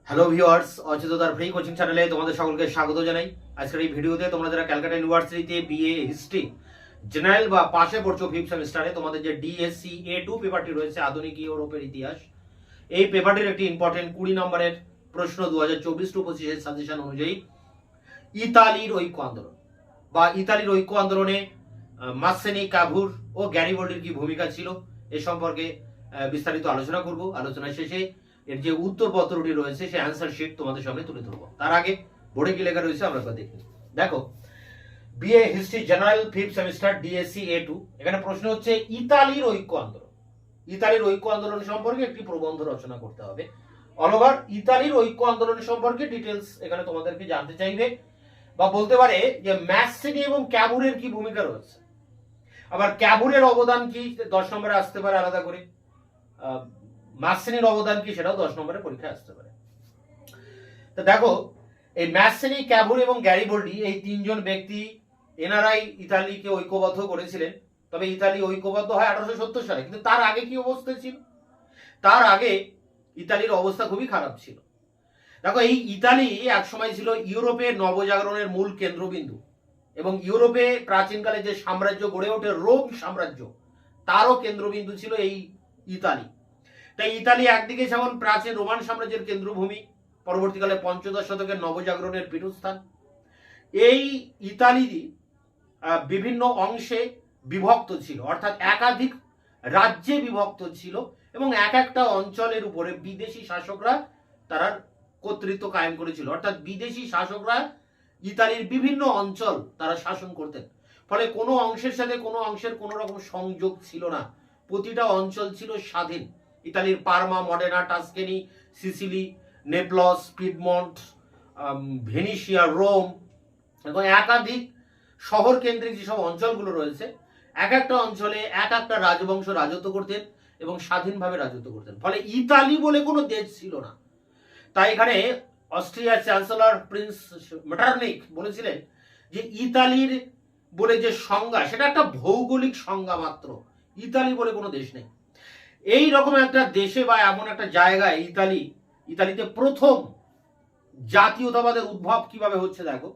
Hello viewers, অচেতনতার free coaching চ্যানেলে তোমাদের সকলকে স্বাগত জানাই। আজকের এই ভিডিওতে তোমরা যারা ক্যালকাটা ইউনিভার্সিটিতে বিএ হিস্ট্রি জেনারেল বা পাশে পড়ছো ফিফথ সেমিস্টারে, তোমাদের যে ডিএসসি A2 পেপারটি রয়েছে আধুনিক ইউরোপের ইতিহাস, এই পেপারটির একটি ইম্পর্টেন্ট 20 নম্বরের প্রশ্ন 2024-25 সাজেশন অনুযায়ী ইতালির ঐক্য আন্দোলন বা ইতালির ঐক্য আন্দোলনে মাসেনি, কাভুর ও গ্যারিবল্ডির কি ভূমিকা ছিল এ সম্পর্কে বিস্তারিত আলোচনা করব। আলোচনা শেষে এর যে উত্তরপত্রটি রয়েছে সে অ্যান্সার শিট তোমাদের সামনে তুলে ধরবো। তার আগে বোর্ডে কি লেখা রয়েছে আমরা দেখি। দেখো, BA history general fifth semester DSC A2, এখানে প্রশ্ন হচ্ছে ইতালির ঐক্য আন্দোলন। ইতালির ঐক্য আন্দোলন সম্পর্কে একটি প্রবন্ধ রচনা করতে হবে। অল ওভার ইতালির ঐক্য আন্দোলন সম্পর্কে ডিটেলস এখানে তোমাদেরকে জানতে চাইবে বা বলতে পারে যে ম্যাসেনি এবং ক্যাবুরের কি ভূমিকা রয়েছে, আবার ক্যাবুরের অবদান কি 10 নম্বরে আসতে পারে আলাদা করে, ম্যাসেনির অবদান কি সেটাও 10 নম্বরে পরীক্ষায় আসতে পারে। তো দেখো, এই ম্যাসেনি, ক্যাবুর এবং গ্যারিবল্ডি এই তিনজন ব্যক্তি এনারাই ইতালিকে ঐক্যবদ্ধ করেছিলেন। তবে ইতালি ঐক্যবদ্ধ হয় 1870 সালে, কিন্তু তার আগে কি অবস্থা ছিল? তার আগে ইতালির অবস্থা খুবই খারাপ ছিল। দেখো, এই ইতালি একসময় ছিল ইউরোপের নবজাগরণের মূল কেন্দ্রবিন্দু এবং ইউরোপে প্রাচীনকালে যে সাম্রাজ্য গড়ে ওঠে রোম সাম্রাজ্য, তারও কেন্দ্রবিন্দু ছিল এই ইতালি। তাই ইতালি একদিকে যেমন প্রাচীন রোমান সাম্রাজ্যের কেন্দ্রভূমি, পরবর্তীকালে পঞ্চদশ শতকের নবজাগরণের পীঠস্থান, এই ইতালি বিভিন্ন অংশে বিভক্ত ছিল, অর্থাৎ একাধিক রাজ্যে বিভক্ত ছিল এবং এক একটা অঞ্চলের উপরে বিদেশি শাসকরা তারা কর্তৃত্ব কায়েম করেছিল। অর্থাৎ বিদেশি শাসকরা ইতালির বিভিন্ন অঞ্চল তারা শাসন করতেন। ফলে কোনো অংশের সাথে কোনো অংশের কোনো রকম সংযোগ ছিল না, প্রতিটা অঞ্চল ছিল স্বাধীন। ইতালির Parma, Modena, Tuscany, Sicily, Naples, Piedmont, Venetia, Rome এবং একাধিক শহর কেন্দ্রিক যেসব অঞ্চলগুলো রয়েছে, এক একটা অঞ্চলে এক একটা রাজবংশ রাজত্ব করতেন এবং স্বাধীনভাবে রাজত্ব করতেন। ফলে ইতালি বলে কোনো দেশ ছিল না। তাই এখানে অস্ট্রিয়ার চ্যান্সেলর প্রিন্স মেটারনিক বলেছিলেন যে ইতালির বলে যে সংজ্ঞা সেটা একটা ভৌগোলিক সংজ্ঞা মাত্র, ইতালি বলে কোনো দেশ নেই। এই রকম একটা দেশে বা এমন একটা জায়গায় ইতালিতে প্রথম জাতীয়তাবাদের উদ্ভব কিভাবে হচ্ছে দেখো।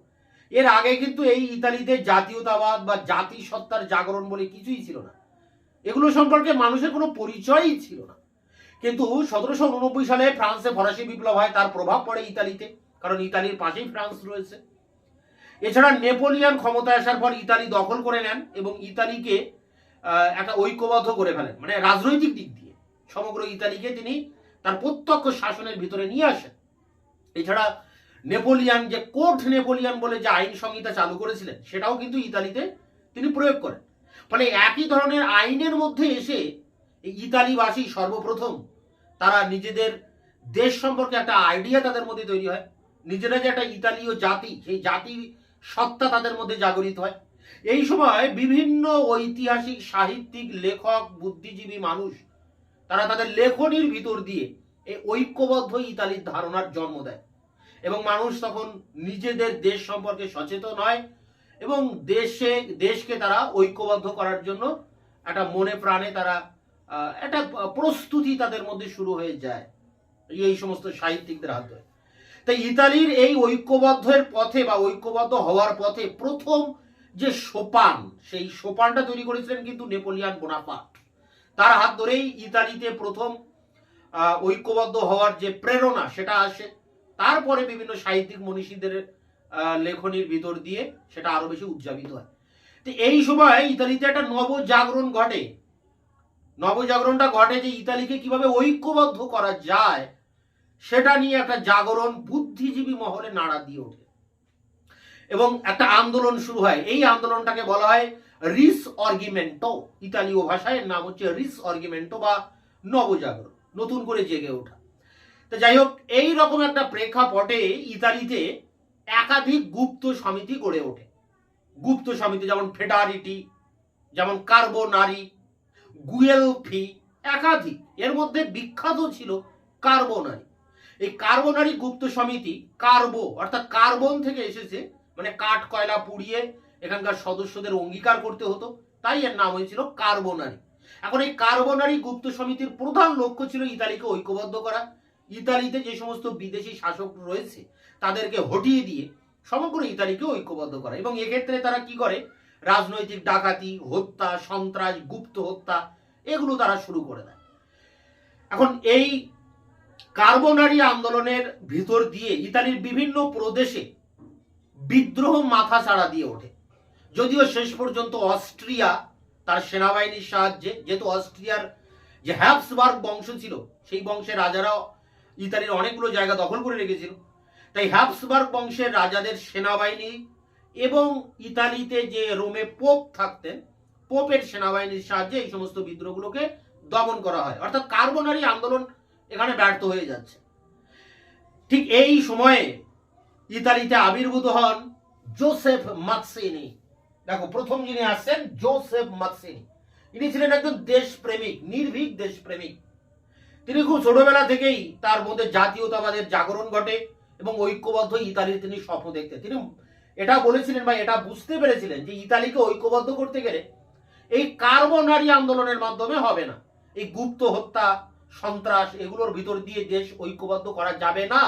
এর আগে কিন্তু এই ইতালিতে জাতীয়তাবাদ বা জাতিসত্তার জাগরণ বলে কিছুই ছিল না, এগুলো সম্পর্কে মানুষের কোনো পরিচয়ই ছিল না। কিন্তু 1789 সালে ফ্রান্সে ফরাসি বিপ্লব হয়, তার প্রভাব পড়ে ইতালিতে, কারণ ইতালির পাশেই ফ্রান্স রয়েছে। এছাড়া নেপোলিয়ান ক্ষমতায় আসার পর ইতালি দখল করে নেন এবং ইতালিকে একটা ঐক্যবদ্ধ করে ফেলেন, মানে রাজনৈতিক দিক দিয়ে সমগ্র ইতালিকে তিনি তার প্রত্যক্ষ শাসনের ভিতরে নিয়ে আসেন। এছাড়া নেপোলিয়ান যে কোড নেপোলিয়ান বলে যে আইন সংহিতা চালু করেছিলেন সেটাও কিন্তু ইতালিতে তিনি প্রয়োগ করেন। ফলে একই ধরনের আইনের মধ্যে এসে এই ইতালিবাসী সর্বপ্রথম তারা নিজেদের দেশ সম্পর্কে একটা আইডিয়া তাদের মধ্যে তৈরি হয়, নিজেরা যে একটা ইতালীয় জাতি, সেই জাতি সত্তা তাদের মধ্যে জাগরিত হয়। এই সময় বিভিন্ন ঐতিহাসিক, সাহিত্যিক, লেখক, বুদ্ধিজীবী মানুষ তারা তাদের লেখনীর ভিতর দিয়ে এই ঐক্যবদ্ধ ইতালির ধারণার জন্ম দেয় এবং মানুষ তখন নিজেদের দেশ সম্পর্কে সচেতন হয় এবং দেশকে তারা ঐক্যবদ্ধ করার জন্য একটা মনে প্রাণে তারা একটা প্রস্তুতি তাদের মধ্যে শুরু হয়ে যায় এই সমস্ত সাহিত্যিকদের হাত ধরে। তাই ইতালির এই ঐক্যবদ্ধের পথে বা ঐক্যবদ্ধ হওয়ার পথে প্রথম যে সোপান, সেই সোপানটা তৈরি করেছিলেন কিন্তু নেপোলিয়ান বোনাপার্ট। তার হাত ধরেই ইতালিতে প্রথম ঐক্যবদ্ধ হওয়ার যে প্রেরণা সেটা আসে। তারপরে বিভিন্ন সাহিত্যিক মনীষীদের লেখনীর ভিতর দিয়ে সেটা আরো বেশি উদযাপিত হয়। তো এই সময় ইতালিতে একটা নবজাগরণ ঘটে। নবজাগরণটা ঘটে যে ইতালিকে কিভাবে ঐক্যবদ্ধ করা যায় সেটা নিয়ে একটা জাগরণ বুদ্ধিজীবী মহলে নাড়া দিয়ে ওঠে এবং একটা আন্দোলন শুরু হয়। এই আন্দোলনটাকে বলা হয় রিস অর্গিমেন্টো, ইতালীয় ভাষায় এর নাম হচ্ছে রিস অর্গিমেন্টো বা নবজাগরণ, নতুন করে জেগে ওঠা। তো যাই হোক, এই রকম একটা প্রেক্ষাপটে ইতালিতে একাধিক গুপ্ত সমিতি গড়ে ওঠে। গুপ্ত সমিতি যেমন ফেডারিটি, যেমন কার্বোনারি, গুয়েলফি, একাধিক। এর মধ্যে বিখ্যাত ছিল কার্বোনারি। এই কার্বোনারি গুপ্ত সমিতি, কার্বো অর্থাৎ কার্বন থেকে এসেছে, মানে কাঠ কয়লা পুড়িয়ে এখানকার সদস্যদের অঙ্গীকার করতে হতো, তাই এর নাম হয়েছিল কার্বোনারি। এখন এই কার্বোনারি গুপ্ত সমিতির প্রধান লক্ষ্য ছিল ইতালিকে ঐক্যবদ্ধ করা, ইতালিতে যে সমস্ত বিদেশি শাসক রয়েছে তাদেরকে হটিয়ে দিয়ে সমগ্র ইতালিকে ঐক্যবদ্ধ করা। এবং এক্ষেত্রে তারা কি করে, রাজনৈতিক ডাকাতি, হত্যা, সন্ত্রাস, গুপ্ত হত্যা এগুলো তারা শুরু করে দেয়। এখন এই কার্বোনারি আন্দোলনের ভিতর দিয়ে ইতালির বিভিন্ন প্রদেশে বিদ্রোহ মাথা ছাড়া দিয়ে ওঠে। যদিও শেষ পর্যন্ত অস্ট্রিয়া তার সেনাবাহিনীর সাহায্যে, যেহেতু অস্ট্রিয়ার যে হ্যাবসবার্গ বংশ ছিল সেই বংশের রাজারা ইতালির অনেকগুলো জায়গা দখল করে রেখেছিল, তাই হ্যাবসবার্গ বংশের রাজাদের সেনাবাহিনী এবং ইতালিতে যে রোমে পোপ থাকতেন, পোপের সেনাবাহিনীর সাহায্যে এই সমস্ত বিদ্রোহগুলোকে দমন করা হয়। অর্থাৎ কার্বোনারি আন্দোলন এখানে ব্যর্থ হয়ে যাচ্ছে। ঠিক এই সময়ে ইতালিতে আবির্ভূত হন জোসেফ মাৎসিনি। দেখো, প্রথম যিনি আসছেন জোসেফ মাৎসিনি। ইনি ছিলেন একজন দেশপ্রেমিক, নির্ভীক দেশপ্রেমিক। তিনি খুব ছোটবেলা থেকেই তার মধ্যে জাতীয়তাবাদের জাগরণ ঘটে এবং ঐক্যবদ্ধ ইতালির তিনি স্বপ্ন দেখতেন। তিনি এটা বলেছিলেন বা এটা বুঝতে পেরেছিলেন যে ইতালিকে ঐক্যবদ্ধ করতে গেলে এই কার্বোনারি আন্দোলনের মাধ্যমে হবে না। এই গুপ্ত হত্যা, সন্ত্রাস এগুলোর ভিতর দিয়ে দেশ ঐক্যবদ্ধ করা যাবে না।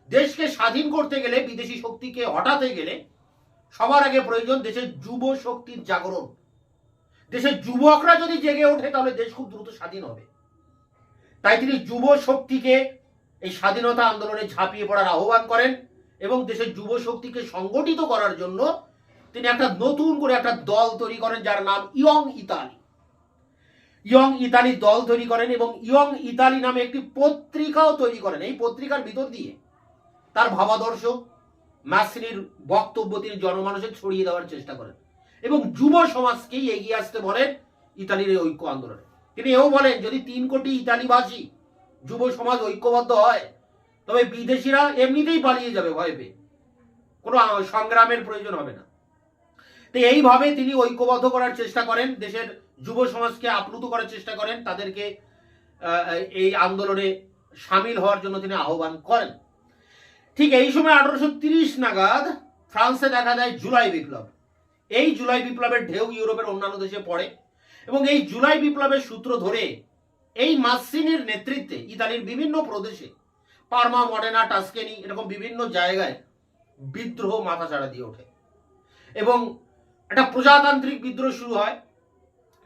দেশকে স্বাধীন করতে গেলে, বিদেশি শক্তিকে হটাতে গেলে সবার আগে প্রয়োজন দেশের যুব শক্তির জাগরণ। দেশের যুবকরা যদি জেগে ওঠে তাহলে দেশ খুব দ্রুত স্বাধীন হবে। তাই তিনি যুব শক্তিকে এই স্বাধীনতা আন্দোলনে ঝাঁপিয়ে পড়ার আহ্বান করেন এবং দেশের যুব শক্তিকে সংগঠিত করার জন্য তিনি একটা নতুন করে একটা দল তৈরি করেন যার নাম ইয়ং ইতালি। ইয়ং ইতালি দল তৈরি করেন এবং ইয়ং ইতালি নামে একটি পত্রিকাও তৈরি করেন। এই পত্রিকার ভিতর দিয়ে তার ভাবাদর্শ, মাৎসিনির বক্তব্য তিনি জনমানুষে ছড়িয়ে দেওয়ার চেষ্টা করেন এবং যুব সমাজকেই এগিয়ে আসতে বলেন ইতালির এই ঐক্য আন্দোলনে। তিনি এও বলেন, যদি 3 কোটি ইতালিবাসী যুব সমাজ ঐক্যবদ্ধ হয় তবে বিদেশিরা এমনিতেই পালিয়ে যাবে ভয় পেয়ে, কোনো সংগ্রামের প্রয়োজন হবে না। তো এইভাবে তিনি ঐক্যবদ্ধ করার চেষ্টা করেন, দেশের যুব সমাজকে আপ্লুত করার চেষ্টা করেন, তাদেরকে এই আন্দোলনে সামিল হওয়ার জন্য তিনি আহ্বান করেন। ঠিক এই সময় 1830 নাগাদ ফ্রান্সে দেখা দেয় জুলাই বিপ্লব। এই জুলাই বিপ্লবের ঢেউ ইউরোপের অন্যান্য দেশে পড়ে এবং এই জুলাই বিপ্লবের সূত্র ধরে এই মাৎসিনির নেতৃত্বে ইতালির বিভিন্ন প্রদেশে, পারমা, মডেনা, টাস্কেনি এরকম বিভিন্ন জায়গায় বিদ্রোহ মাথাচাড়া দিয়ে ওঠে এবং একটা প্রজাতান্ত্রিক বিদ্রোহ শুরু হয়।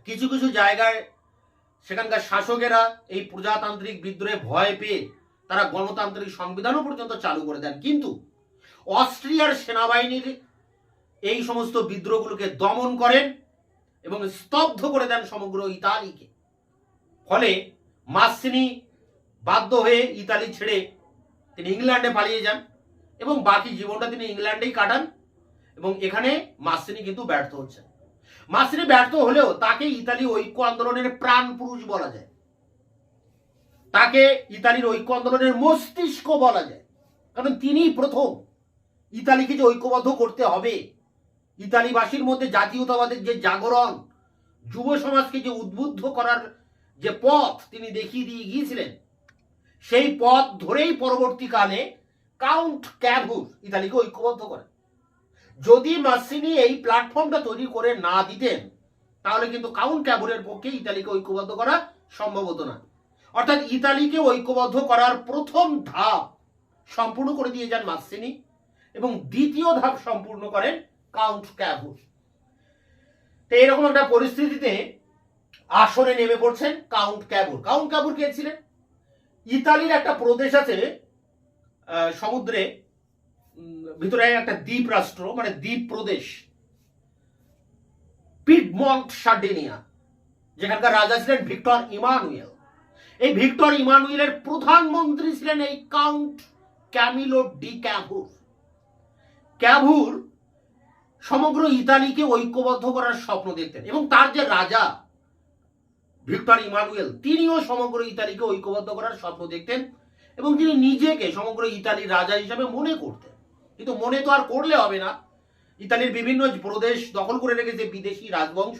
কিছু কিছু জায়গায় সেখানকার শাসকেরা এই প্রজাতান্ত্রিক বিদ্রোহে ভয় পেয়ে তারা গণতান্ত্রিক সংবিধানও পর্যন্ত চালু করে দেন, কিন্তু অস্ট্রিয়ার সেনাবাহিনীর এই সমস্ত বিদ্রোহগুলোকে দমন করেন এবং স্তব্ধ করে দেন সমগ্র ইতালিকে। ফলে মাৎসিনি বাধ্য হয়ে ইতালি ছেড়ে তিনি ইংল্যান্ডে পালিয়ে যান এবং বাকি জীবনটা তিনি ইংল্যান্ডেই কাটান এবং এখানে মাৎসিনি কিন্তু ব্যর্থ হচ্ছেন। মাৎসিনি ব্যর্থ হলেও তাকে ইতালি ঐক্য আন্দোলনের প্রাণ পুরুষ বলা যায়, তাকে ইতালির ঐক্য আন্দোলনের মস্তিষ্ক বলা যায়, কারণ তিনি প্রথম ইতালিকে যে ঐক্যবদ্ধ করতে হবে, ইতালিবাসীর মধ্যে জাতীয়তাবাদের যে জাগরণ, যুব সমাজকে যে উদ্বুদ্ধ করার যে পথ তিনি দেখিয়ে দিয়ে গিয়েছিলেন, সেই পথ ধরেই পরবর্তীকালে কাউন্ট ক্যাভুর ইতালিকে ঐক্যবদ্ধ করেন। যদি মাৎসিনি এই প্ল্যাটফর্মটা তৈরি করে না দিতেন তাহলে কিন্তু কাউন্ট ক্যাভুরের পক্ষে ইতালিকে ঐক্যবদ্ধ করা সম্ভব হতো না। অর্থাৎ ইতালিকে ঐক্যবদ্ধ করার প্রথম ধাপ সম্পূর্ণ করে দিয়ে যান মাৎসিনি এবং দ্বিতীয় ধাপ সম্পূর্ণ করেন কাউন্ট ক্যাভুর। তো এরকম একটা পরিস্থিতিতে আসরে নেমে পড়ছেন কাউন্ট ক্যাভুর। কাউন্ট ক্যাভুর কে ছিলেন? ইতালির একটা প্রদেশ আছে সমুদ্রে ভিতরে, একটা দ্বীপ রাষ্ট্র, মানে দ্বীপ প্রদেশ, পিডমন্ট সার্ডিনিয়া, যেখানকার রাজা ছিলেন ভিক্টর ইমানুয়েল। এই ভিক্টর ইমানুয়েলের প্রধানমন্ত্রী ছিলেন এই কাউন্ট ক্যামিলো ডি ক্যাভুর। ক্যাভুর সমগ্র ইতালিকে ঐক্যবদ্ধ করার স্বপ্ন দেখতেন এবং তার যে রাজা ভিক্টর ইমানুয়েল, তিনিও সমগ্র ইতালিকে ঐক্যবদ্ধ করার স্বপ্ন দেখতেন এবং তিনি নিজেকে সমগ্র ইতালির রাজা হিসাবে মনে করতেন। কিন্তু মনে তো আর করলে হবে না, ইতালির বিভিন্ন প্রদেশ দখল করে রেখেছে বিদেশি রাজবংশ,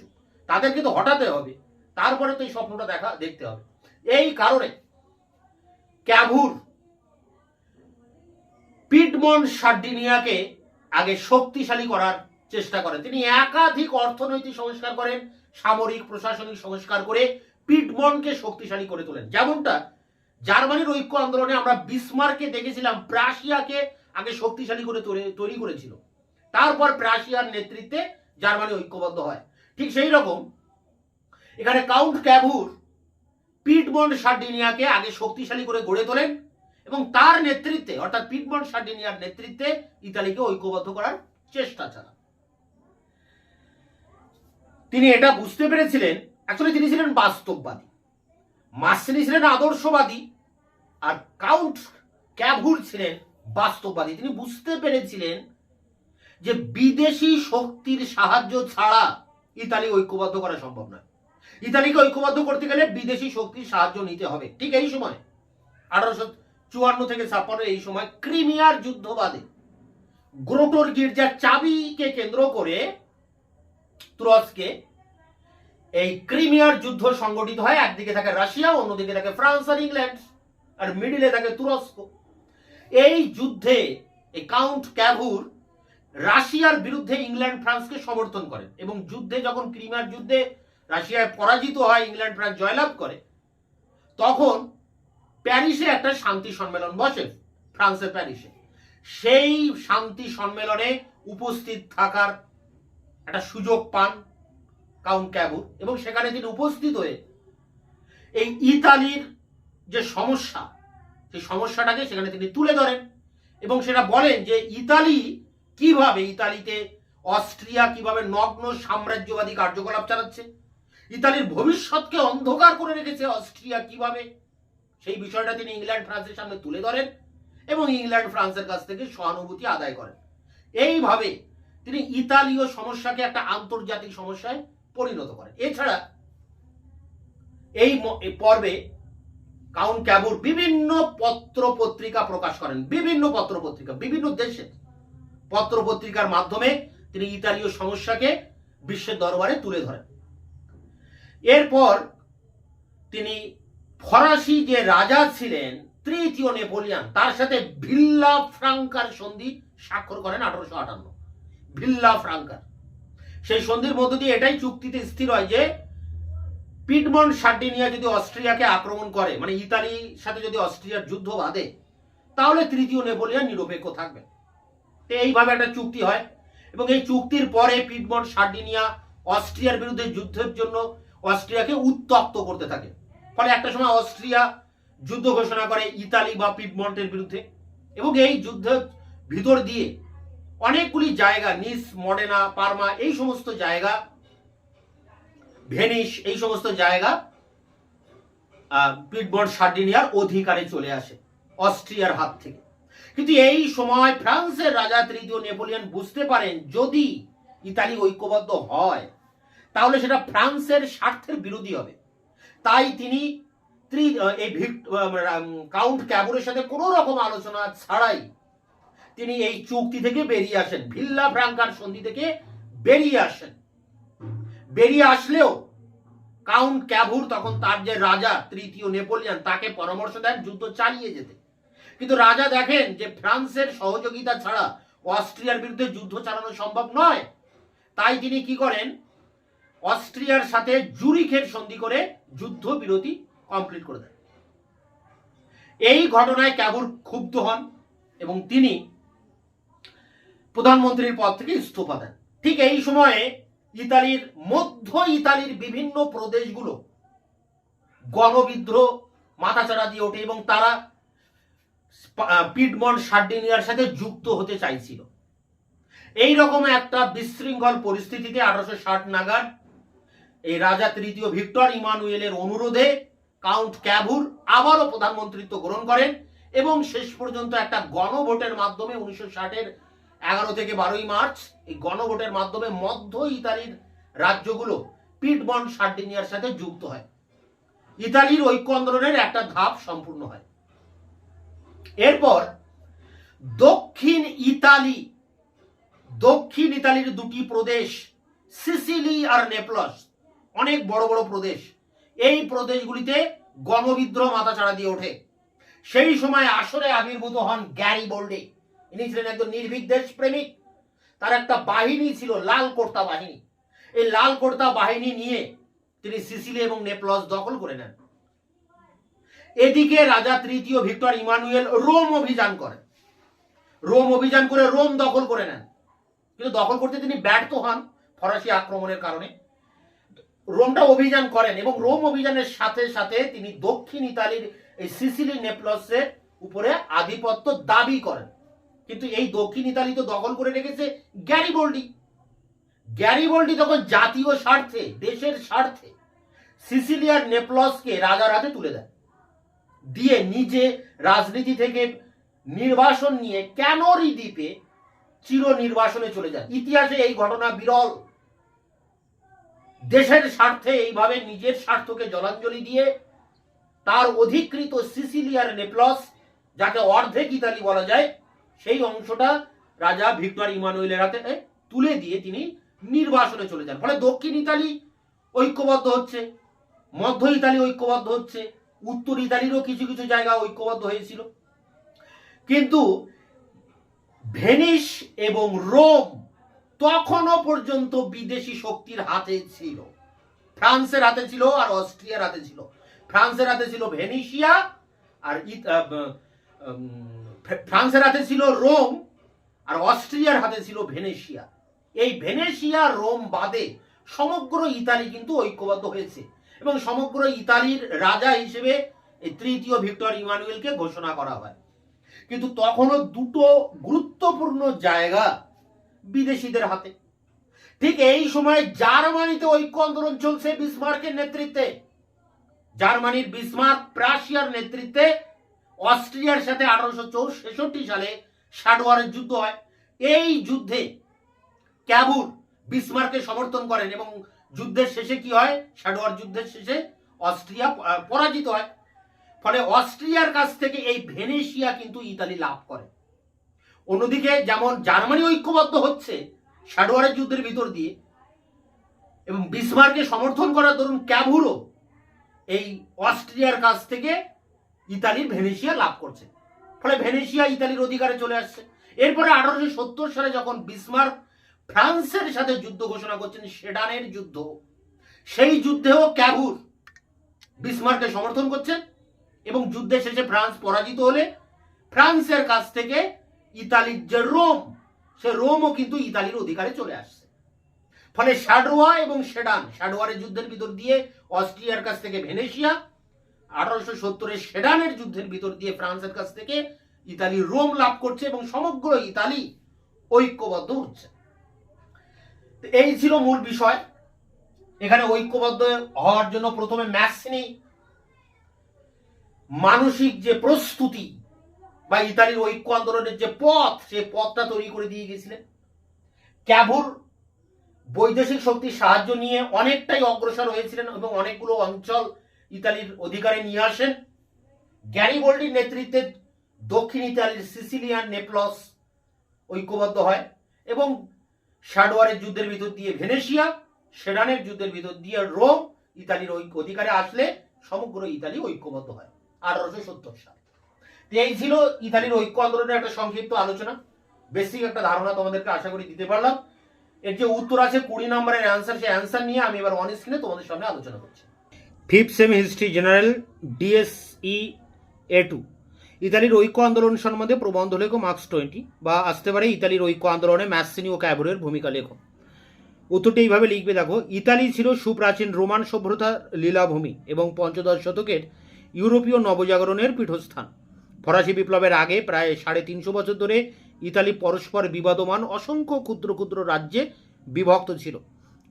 তাদেরকে তো হটাতে হবে, তারপরে তো এই স্বপ্নটা দেখতে হবে। এই কারণে ক্যাভুর পিডমন্ট সার্ডিনিয়াকে আগে শক্তিশালী করার চেষ্টা করেন। তিনি একাধিক অর্থনৈতিক সংস্কার করেন, সামরিক প্রশাসনিক সংস্কার করে পিডমন্টকে শক্তিশালী করে তোলেন। যেমনটা জার্মানির ঐক্য আন্দোলনে আমরা বিসমার্ককে দেখেছিলাম প্রাশিয়াকে আগে শক্তিশালী করে তৈরি করেছিল, তারপর প্রাশিয়ার নেতৃত্বে জার্মানি ঐক্যবদ্ধ হয়। ঠিক সেই রকম এখানে কাউন্ট ক্যাভুর পিটমন্ট সার্ডিনিয়াকে আগে শক্তিশালী করে গড়ে তোলেন এবং তার নেতৃত্বে অর্থাৎ পিটমন্ট সার্ডিনিয়ার নেতৃত্বে ইতালিকে ঐক্যবদ্ধ করার চেষ্টা চালান। তিনি এটা বুঝতে পেরেছিলেন, অ্যাকচুয়ালি তিনি ছিলেন বাস্তববাদী, মাসিনি ছিলেন আদর্শবাদী, আর কাউন্ট ক্যাভুর ছিলেন বাস্তববাদী। তিনি বুঝতে পেরেছিলেন যে বিদেশি শক্তির সাহায্য ছাড়া ইতালি ঐক্যবদ্ধ করা সম্ভব নয়। ইতালিকে ঐক্যবদ্ধ করতে গেলে বিদেশি শক্তির সাহায্য নিতে হবে। ঠিক এই সময় 1854 থেকে 56 এই সময় ক্রিমিয়ার যুদ্ধ বাদে গ্রোটোর গির্জার চাবিকে কেন্দ্র করে তুরস্কে এই ক্রিমিয়ার যুদ্ধ সংগঠিত হয়। একদিকে থাকে রাশিয়া, অন্যদিকে থাকে ফ্রান্স আর ইংল্যান্ড, আর মিডিলে থাকে তুরস্ক। এই যুদ্ধে এই কাউন্ট ক্যাভুর রাশিয়ার বিরুদ্ধে ইংল্যান্ড ফ্রান্সকে সমর্থন করেন এবং যুদ্ধে যখন ক্রিমিয়ার যুদ্ধে রাশিয়ায় পরাজিত হয়, ইংল্যান্ড ফ্রান্স জয়লাভ করে, তখন প্যারিসে একটা শান্তি সম্মেলন বসে, ফ্রান্সের প্যারিসে। সেই শান্তি সম্মেলনে উপস্থিত থাকার একটা সুযোগ পান কাউন্ট ক্যাভুর এবং সেখানে তিনি উপস্থিত হয়ে এই ইতালির যে সমস্যা, সেই সমস্যাটাকে সেখানে তিনি তুলে ধরেন এবং সেটা বলেন যে ইতালিতে অস্ট্রিয়া কিভাবে নগ্ন সাম্রাজ্যবাদী কার্যকলাপ চালাচ্ছে, ইতালির ভবিষ্যৎকে অন্ধকার করে রেখেছে অস্ট্রিয়া কিভাবে, সেই বিষয়টা তিনি ইংল্যান্ড ফ্রান্সের সামনে তুলে ধরেন এবং ইংল্যান্ড ফ্রান্সের কাছ থেকে সহানুভূতি আদায় করেন। এইভাবে তিনি ইতালীয় সমস্যাকে একটা আন্তর্জাতিক সমস্যায় পরিণত করেন। এছাড়া এই পর্বে কাউন্ট ক্যাভুর বিভিন্ন পত্র পত্রিকা প্রকাশ করেন, বিভিন্ন পত্র পত্রিকা, বিভিন্ন দেশের পত্র পত্রিকার মাধ্যমে তিনি ইতালীয় সমস্যাকে বিশ্বের দরবারে তুলে ধরেন। এরপর তিনি ফরাসি যে রাজা ছিলেন তৃতীয় নেপোলিয়ান, তার সাথে ভিল্লা ফ্রাঙ্কার সন্ধি স্বাক্ষর করেন 1858। ভিল্লা ফ্রাঙ্কার, সেই সন্ধির মধ্য দিয়ে এটাই চুক্তিতে স্থির হয় যে পিটমন্ট সার্ডিনিয়া যদি অস্ট্রিয়াকে আক্রমণ করে, মানে ইতালির সাথে যদি অস্ট্রিয়ার যুদ্ধ বাঁধে, তাহলে তৃতীয় নেপোলিয়ান নিরপেক্ষ থাকবে। এইভাবে একটা চুক্তি হয় এবং এই চুক্তির পরে পিটমন্ট সার্ডিনিয়া অস্ট্রিয়ার বিরুদ্ধে যুদ্ধের জন্য অস্ট্রিয়াকে উত্তপ্ত করতে থাকে। ফলে একটা সময় অস্ট্রিয়া যুদ্ধ ঘোষণা করে ইতালি বা পিটমন্টের বিরুদ্ধে এবং এই যুদ্ধের ভিতর দিয়ে অনেকগুলি জায়গা, নিস, মডেনা, পারমা, এই সমস্ত জায়গা, ভেনিস, এই সমস্ত জায়গা পিটমন্ট সার্ডিনিয়ার অধিকারে চলে আসে অস্ট্রিয়ার হাত থেকে। কিন্তু এই সময় ফ্রান্সের রাজা তৃতীয় নেপোলিয়ন বুঝতে পারেন যদি ইতালি ঐক্যবদ্ধ হয় তাহলে সেটা ফ্রান্সের স্বার্থের বিরোধী হবে। তাই তিনি এই কাউন্ট ক্যাভুরের সাথে কোনো রকম আলোচনা ছাড়াই তিনি এই চুক্তি থেকে বেরিয়ে আসেন, ভিল্লা ফ্রাঙ্কার সন্ধি থেকে বেরিয়ে আসেন। বেরিয়ে আসলেও কাউন্ট ক্যাভুর তখন তার যে রাজা তৃতীয় নেপোলিয়ন তাকে পরামর্শ দেন যুদ্ধ চালিয়ে যেতে। কিন্তু রাজা দেখেন যে ফ্রান্সের সহযোগিতা ছাড়া অস্ট্রিয়ার বিরুদ্ধে যুদ্ধ চালানো সম্ভব নয়। তাই তিনি কি করেন, অস্ট্রিয়ার সাথে জুরিখের সন্ধি করে যুদ্ধ বিরতি কমপ্লিট করে দেন। এই ঘটনায় ক্যাভুর ক্ষুব্ধ হন এবং তিনি প্রধানমন্ত্রীর পদ থেকে ইস্তফা দেন। ঠিক এই সময়ে ইতালির ইতালির বিভিন্ন প্রদেশগুলো গণবিদ্রোহ মাথাচাড়া দিয়ে ওঠে এবং তারা পিটমন্ট সার্ডিনিয়ার সাথে যুক্ত হতে চাইছিল। এই রকম একটা বিশৃঙ্খল পরিস্থিতিতে 1860 নাগাদ এই রাজা তৃতীয় ভিক্টর ইমানুয়েলের অনুরোধে কাউন্ট ক্যাভুর আবারও প্রধানমন্ত্রিত্ব গ্রহণ করেন এবং শেষ পর্যন্ত একটা গণভোটের মাধ্যমে 1960-এর 11 থেকে 12 মার্চ এই গণভোটের মাধ্যমে মধ্য ইতালির রাজ্যগুলো পিটমন্ট সার্ডিনিয়ার সাথে যুক্ত হয়। ইতালির ঐক্য আন্দোলনের একটা ধাপ সম্পূর্ণ হয়। এরপর দক্ষিণ ইতালির দুটি প্রদেশ, সিসিলি আর নেপলস, অনেক বড় বড় প্রদেশ, এই প্রদেশগুলিতে গণবিদ্রোহ মাথাচাড়া দিয়ে ওঠে। সেই সময় আসরে আবির্ভূত হন গ্যারিবল্ডি। ইনি ছিলেন একজন নির্ভীক দেশপ্রেমিক। তার একটা বাহিনী ছিল, লাল কোর্তা বাহিনী। এই লাল কোর্তা বাহিনী নিয়ে তিনি সিসিলি এবং নেপলস দখল করে নেন এদিকে রাজা তৃতীয় ভিক্টর ইমানুয়েল রোম অভিযান করেন। রোম অভিযান করে রোম দখল করে নেন, কিন্তু দখল করতে তিনি ব্যর্থ হন ফরাসি আক্রমণের কারণে। রোমটা অভিযান করেন এবং রোম অভিযানের সাথে সাথে তিনি দক্ষিণ ইতালির এই সিসিলি নেপলসের উপরে আধিপত্য দাবি করেন। কিন্তু এই দক্ষিণ ইতালি তো দখল করে রেখেছে গ্যারিবল্ডি। গ্যারিবল্ডি তখন জাতীয় স্বার্থে, দেশের স্বার্থে সিসিলিয়ার নেপলসকে রাজার হাতে তুলে দেয়, দিয়ে নিজে রাজনীতি থেকে নির্বাসন নিয়ে ক্যানোরি দ্বীপে চির নির্বাসনে চলে যায়। ইতিহাসে এই ঘটনা বিরল। দেশের স্বার্থে এইভাবে নিজের স্বার্থকে জলাঞ্জলি দিয়ে তার অধিকৃত সিসিলিয়ার নেপলস, যাকে অর্ধেক ইতালি বলা যায়, সেই অংশটা রাজা ভিক্টর ইমানুয়েলের হাতে তুলে দিয়ে তিনি নির্বাসনে চলে যান। ফলে দক্ষিণ ইতালি ঐক্যবদ্ধ হচ্ছে, মধ্য ইতালি ঐক্যবদ্ধ হচ্ছে, উত্তর ইতালিরও কিছু কিছু জায়গা ঐক্যবদ্ধ হয়েছিল। কিন্তু ভেনিস এবং রোম তখনও পর্যন্ত বিদেশি শক্তির হাতে ছিল। ফ্রান্সের হাতে ছিল আর অস্ট্রিয়ার হাতে ছিল। ফ্রান্সের হাতে ছিল ভেনিসিয়া আর ফ্রান্সের হাতে ছিল রোম আর অস্ট্রিয়ার হাতে ছিল ভেনেশিয়া। এই ভেনেশিয়া রোম বাদে সমগ্র ইতালি কিন্তু ঐক্যবদ্ধ হয়েছে এবং সমগ্র ইতালির রাজা হিসেবে এই তৃতীয় ভিক্টর ইমানুয়েলকে ঘোষণা করা হয়। কিন্তু তখনও দুটো গুরুত্বপূর্ণ জায়গা বিদেশিদের হাতে। ঠিক এই সময় জার্মানিতে ঐক্য আন্দোলন চলছে বিসমার্কের নেতৃত্বে। জার্মানির বিসমার্ক প্রাশিয়ার নেতৃত্বে অস্ট্রিয়ার সাথে 1866 সালে সাডওয়ারের যুদ্ধ হয়। এই যুদ্ধে ক্যাবুর বিসমার্ককে সমর্থন করেন এবং যুদ্ধের শেষে কি হয়, সাডওয়ার যুদ্ধের শেষে অস্ট্রিয়া পরাজিত হয়। ফলে অস্ট্রিয়ার কাছ থেকে এই ভেনেশিয়া কিন্তু ইতালি লাভ করে। অন্যদিকে যেমন জার্মানি ঐক্যবদ্ধ হচ্ছে সাডওয়ারের যুদ্ধের ভিতর দিয়ে এবং বিসমার্ককে সমর্থন করার দরুন ক্যাবুরও এই অস্ট্রিয়ার কাছ থেকে ইতালির ভেনেশিয়া লাভ করছে। ফলে ভেনেশিয়া ইতালির অধিকারে চলে আসছে। এরপরে 1870 সালে যখন বিসমার্ক ফ্রান্সের সাথে যুদ্ধ ঘোষণা করছেন, সেডানের যুদ্ধ, সেই যুদ্ধেও ক্যাবুর বিসমার্ককে সমর্থন করছেন এবং যুদ্ধের শেষে ফ্রান্স পরাজিত হলে ফ্রান্সের কাছ থেকে ইতালির যে রোম, সে রোমও কিন্তু ইতালির অধিকারে চলে আসছে। ফলে সাডওয়া এবং সেডান, সাডওয়ারের যুদ্ধের ভিতর দিয়ে অস্ট্রিয়ার কাছ থেকে ভেনেশিয়া, 1870 সেডানের যুদ্ধের ভিতর দিয়ে ফ্রান্সের কাছ থেকে ইতালি রোম লাভ করছে এবং সমগ্র ইতালি ঐক্যবদ্ধ হচ্ছে। এই ছিল মূল বিষয়। এখানে ঐক্যবদ্ধ হওয়ার জন্য প্রথমে ম্যাসিনি মানসিক যে প্রস্তুতি বা ইতালির ঐক্য আন্দোলনের যে পথ, সেই পথটা তৈরি করে দিয়ে গেছিলেন। ক্যাবুর বৈদেশিক শক্তির সাহায্য নিয়ে অনেকটাই অগ্রসর হয়েছিলেন এবং অনেকগুলো অঞ্চল ইতালির অধিকারে নিয়ে আসেন। গ্যারিবল্ডির নেতৃত্বে দক্ষিণ ইতালির সিসিলিয়ান নেপলস ঐক্যবদ্ধ হয় এবং সাডওয়ারের যুদ্ধের ভিতর দিয়ে ভেনেশিয়া, সেডানের যুদ্ধের ভিতর দিয়ে রোম ইতালির অধিকারে আসলে সমগ্র ইতালি ঐক্যবদ্ধ হয় 1870 সালে। এই ছিল ইতালির ঐক্য আন্দোলনের একটা সংক্ষিপ্ত আলোচনা। বেসিক একটা ধারণা তোমাদেরকে আশা করি দিতে পারলাম। এর যে উত্তর আছে 20 নম্বরের অ্যান্সার, সেই অ্যান্সার নিয়ে আমি এবার অন স্ক্রিনে তোমাদের সামনে আলোচনা করছি। 5th same history general DSE A2 ইতালির ঐক্য আন্দোলন সম্বন্ধে প্রবন্ধ লেখো মার্কস 20, বা আসতে পারে ইতালির ঐক্য আন্দোলনে ম্যাসিনি ও ক্যাবুরের ভূমিকা লেখো। উত্তরটি এইভাবে লিখবে, দেখো, ইতালি ছিল সুপ্রাচীন রোমান সভ্যতার লীলাভূমি এবং 15 শতকের ইউরোপীয় নবজাগরণের পীঠস্থান। ফরাসি বিপ্লবের আগে প্রায় 350 বছর ধরে ইতালি পরস্পর বিবাদমান অসংখ্য ক্ষুদ্র ক্ষুদ্র রাজ্যে বিভক্ত ছিল।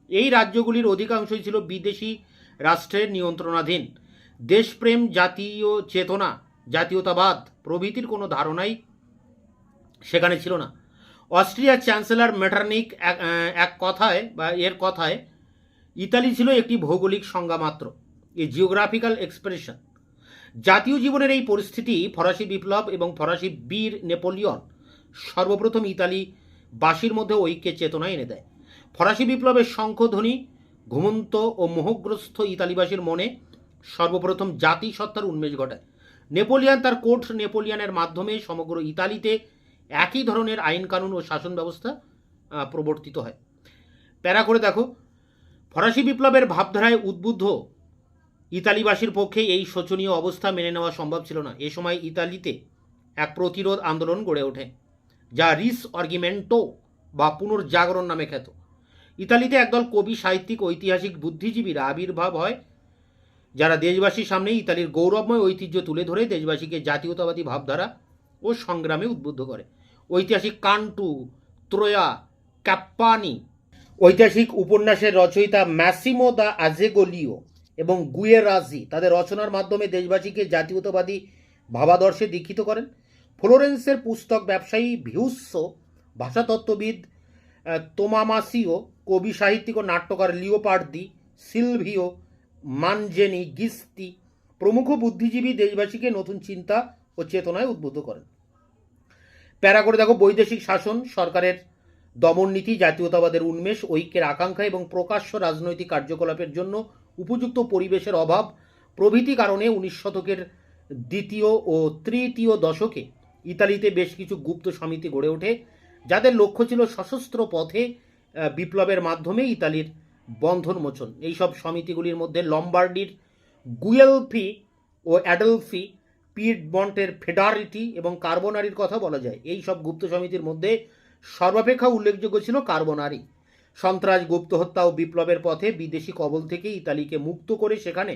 এই রাজ্যগুলির অধিকাংশই ছিল বিদেশি রাষ্ট্রের নিয়ন্ত্রণাধীন। দেশপ্রেম, জাতীয় চেতনা, জাতীয়তাবাদ প্রভৃতির কোনো ধারণাই সেখানে ছিল না। অস্ট্রিয়ার চ্যান্সেলর মেটারনিক এর কথায় ইতালি ছিল একটি ভৌগোলিক সংজ্ঞা মাত্র, এ জিওগ্রাফিক্যাল এক্সপ্রেশন। জাতীয় জীবনের এই পরিস্থিতি ফরাসি বিপ্লব এবং ফরাসি বীর নেপোলিয়ন সর্বপ্রথম ইতালিবাসীর মধ্যে ঐক্যের চেতনা এনে দেয়। ফরাসি বিপ্লবের শঙ্খধ্বনি ঘুমন্ত ও মোহগ্রস্ত ইতালিবাসীর মনে সর্বপ্রথম জাতিসত্তার উন্মেষ ঘটায়। নেপোলিয়ান তার কোর্ট নেপোলিয়ানের মাধ্যমে সমগ্র ইতালিতে একই ধরনের আইন কানুন ও শাসন ব্যবস্থা প্রবর্তিত হয়। প্যারা করে দেখো, ফরাসি বিপ্লবের ভাবধারায় উদ্বুদ্ধ ইতালিবাসীর পক্ষে এই শোচনীয় অবস্থা মেনে নেওয়া সম্ভব ছিল না। এ সময় ইতালিতে এক প্রতিরোধ আন্দোলন গড়ে ওঠে, যা রিস অর্গিমেন্টো বা পুনর্জাগরণ নামে খ্যাত। ইতালিতে একদল কবি, সাহিত্যিক, ঐতিহাসিক, বুদ্ধিজীবীরা আবির্ভাব হয়, যারা দেশবাসীর সামনে ইতালির গৌরবময় ঐতিহ্য তুলে ধরে দেশবাসীকে জাতীয়তাবাদী ভাবধারা ও সংগ্রামে উদ্বুদ্ধ করে। ঐতিহাসিক কান্টু, ত্রোয়া, ক্যাপ্পানি, ঐতিহাসিক উপন্যাসের রচয়িতা ম্যাসিমো দা আজেগোলিও এবং গুয়েরাজি তাদের রচনার মাধ্যমে দেশবাসীকে জাতীয়তাবাদী ভাবাদর্শে দীক্ষিত করেন। ফ্লোরেন্সের পুস্তক ব্যবসায়ী ভিউস্সো, ভাষাতত্ত্ববিদ তোমামাসিও, কবি, সাহিত্যিক ও নাট্যকার লিওপার্দি, সিলভিও মানজেনি গিস্তি প্রমুখ বুদ্ধিজীবী দেশবাসীকে নতুন চিন্তা ও চেতনায় উদ্বুদ্ধ করেন। প্যারা করে দেখো, বৈদেশিক শাসন, সরকারের দমননীতি, জাতীয়তাবাদের উন্মেষ, ঐক্যের আকাঙ্ক্ষা এবং প্রকাশ্য রাজনৈতিক কার্যকলাপের জন্য উপযুক্ত পরিবেশের অভাব প্রভৃতি কারণে 19 শতকের দ্বিতীয় ও তৃতীয় দশকে ইতালিতে বেশ কিছু গুপ্ত সমিতি গড়ে ওঠে, যাদের লক্ষ্য ছিল সশস্ত্র পথে বিপ্লবের মাধ্যমে ইতালির বন্ধনমোচন। এইসব সমিতিগুলির মধ্যে লম্বার্ডির গুয়েলফি ও অ্যাডলফি, পিডমন্টের ফেডারিটি এবং কার্বোনারির কথা বলা যায়। এই সব গুপ্ত সমিতির মধ্যে সর্বাপেক্ষা উল্লেখযোগ্য ছিল কার্বোনারি। সন্ত্রাস, গুপ্ত হত্যা ও বিপ্লবের পথে বিদেশি কবল থেকে ইতালিকে মুক্ত করে সেখানে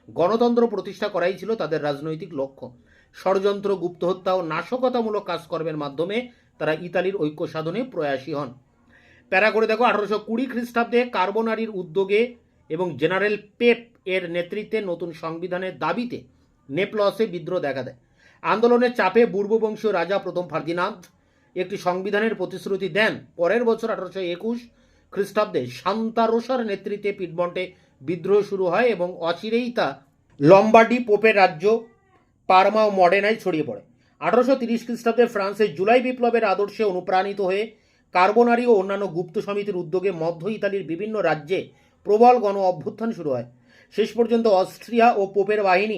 গণতন্ত্র প্রতিষ্ঠা করাই ছিল তাদের রাজনৈতিক লক্ষ্য। ষড়যন্ত্র, গুপ্ত হত্যা ও নাশকতামূলক কাজকর্মের মাধ্যমে তারা ইতালির ঐক্য সাধনে প্রয়াসী হন। প্যারা করে দেখো, 1820 খ্রিস্টাব্দে কার্বোনারির উদ্যোগে এবং জেনারেল পেপ এর নেতৃত্বে নতুন সংবিধানের দাবিতে নেপলসে বিদ্রোহ দেখা দেয়। আন্দোলনের চাপে বুর্ববংশীয় রাজা প্রথম ফার্দিনান্দ একটি সংবিধানের প্রতিশ্রুতি দেন। পরের বছর 1821 খ্রিস্টাব্দে সান্তারোসার নেতৃত্বে পিডমন্টে বিদ্রোহ শুরু হয় এবং অচিরেই তা লম্বার্ডি, পোপের রাজ্য, পারমা ও মডেনায় ছড়িয়ে পড়ে। 1830 খ্রিস্টাব্দে ফ্রান্সের জুলাই বিপ্লবের আদর্শে অনুপ্রাণিত হয়ে কার্বোনারি ও অন্যান্য গুপ্ত সমিতির উদ্যোগে মধ্য ইতালির বিভিন্ন রাজ্যে প্রবল গণ অভ্যুত্থান শুরু হয়। শেষ পর্যন্ত অস্ট্রিয়া ও পোপের বাহিনী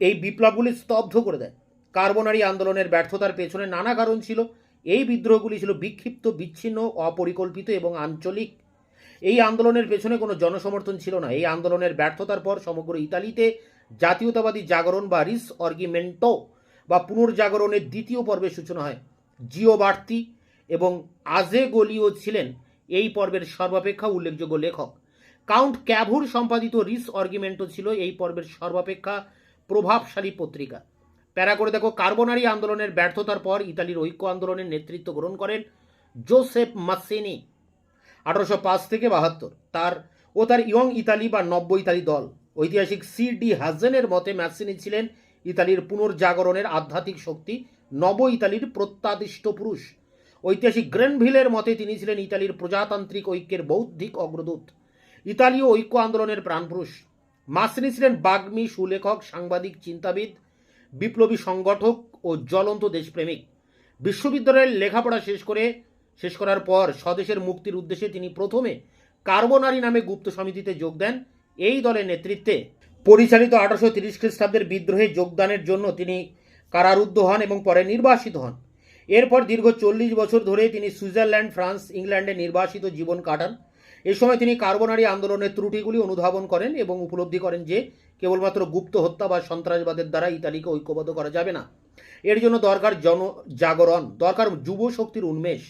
এই বিপ্লবগুলি স্তব্ধ করে দেয়। কার্বোনারি আন্দোলনের ব্যর্থতার পেছনে নানা কারণ ছিল। এই বিদ্রোহগুলি ছিল বিক্ষিপ্ত, বিচ্ছিন্ন, অপরিকল্পিত এবং আঞ্চলিক। এই আন্দোলনের পেছনে কোনো জনসমর্থন ছিল না। এই আন্দোলনের ব্যর্থতার পর সমগ্র ইতালিতে জাতীয়তাবাদী জাগরণ বা রিস অর্গিমেন্টো বা পুনর্জাগরণের দ্বিতীয় পর্বের সূচনা হয়। জিওবার্তি এবং আজেগোলিও ছিলেন এই পর্বের সর্বাপেক্ষা উল্লেখযোগ্য লেখক। কাউন্ট ক্যাভুর সম্পাদিত রিস অর্গিমেন্টো ছিল এই পর্বের সর্বাপেক্ষা প্রভাবশালী পত্রিকা। প্যারা করে দেখো, কার্বোনারি আন্দোলনের ব্যর্থতার পর ইতালির ঐক্য আন্দোলনের নেতৃত্ব গ্রহণ করেন জোসেফ মাসিনি 1805 থেকে 72। তার ইয়ং ইতালি বা নব্য ইতালি দল। ঐতিহাসিক C.D. হাজেনের মতে মাসিনি ছিলেন ইতালির পুনর্জাগরণের আধ্যাত্মিক শক্তি, নব ইতালির প্রত্যাদিষ্ট পুরুষ। ঐতিহাসিক গ্রেনভিলের মতে তিনি ছিলেন ইতালির প্রজাতান্ত্রিক ঐক্যের বৌদ্ধিক অগ্রদূত, ইতালীয় ঐক্য আন্দোলনের প্রাণপুরুষ। মাসিনি ছিলেন বাগ্মী, সুলেখক, সাংবাদিক, চিন্তাবিদ, বিপ্লবী সংগঠক ও জ্বলন্ত দেশপ্রেমিক। বিশ্ববিদ্যালয়ের লেখাপড়া শেষ করার পর স্বদেশের মুক্তির উদ্দেশ্যে তিনি প্রথমে কার্বোনারি নামে গুপ্ত সমিতিতে যোগ দেন। এই দলের নেতৃত্বে পরিচালিত 1830 খ্রিস্টাব্দের বিদ্রোহে যোগদানের জন্য তিনি কারারুদ্ধ হন এবং পরে নির্বাসিত হন। এরপর দীর্ঘ 40 বছর ধরে তিনি সুইজারল্যান্ড, ফ্রান্স, ইংল্যান্ডে নির্বাসিত জীবন কাটান। এ সময় তিনি কার্বোনারি আন্দোলনের ত্রুটিগুলি অনুধাবন করেন এবং উপলব্ধি করেন যে কেবলমাত্র গুপ্ত হত্যা বা সন্ত্রাসবাদের দ্বারা ইতালিকে ঐক্যবদ্ধ করা যাবে না। এর জন্য দরকার জনজাগরণ, দরকার যুব শক্তির উন্মেষ।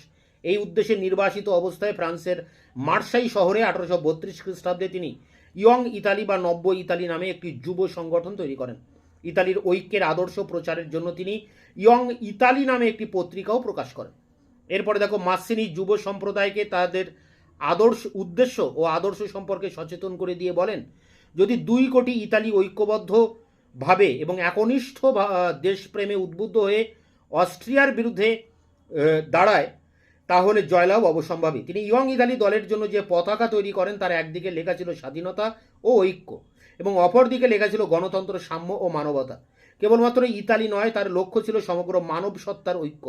এই উদ্দেশ্যে নির্বাসিত অবস্থায় ফ্রান্সের মার্সাই শহরে 1832 খ্রিস্টাব্দে তিনি ইয়ং ইতালি বা নব্য ইতালি নামে একটি যুব সংগঠন তৈরি করেন। ইতালির ঐক্যের আদর্শ প্রচারের জন্য তিনি ইয়ং ইতালি নামে একটি পত্রিকাও প্রকাশ করেন। এরপরে দেখো, মাসিনি যুব সম্প্রদায়কে তাদের উদ্দেশ্য ও আদর্শ সম্পর্কে সচেতন করে দিয়ে বলেন, যদি 2 কোটি ইতালি ঐক্যবদ্ধ ভাবে এবং একনিষ্ঠ দেশপ্রেমে উদ্বুদ্ধ হয়ে অস্ট্রিয়ার বিরুদ্ধে দাঁড়ায় তাহলে জয়লাভ অবসম্ভাবী। তিনি ইয়ং ইতালি দলের জন্য যে পতাকা তৈরি করেন তার একদিকে লেখা ছিল স্বাধীনতা ও ঐক্য এবং অপরদিকে লেখা ছিল গণতন্ত্র, সাম্য ও মানবতা। কেবলমাত্র ইতালি নয়, তার লক্ষ্য ছিল সমগ্র মানব সত্তার ঐক্য।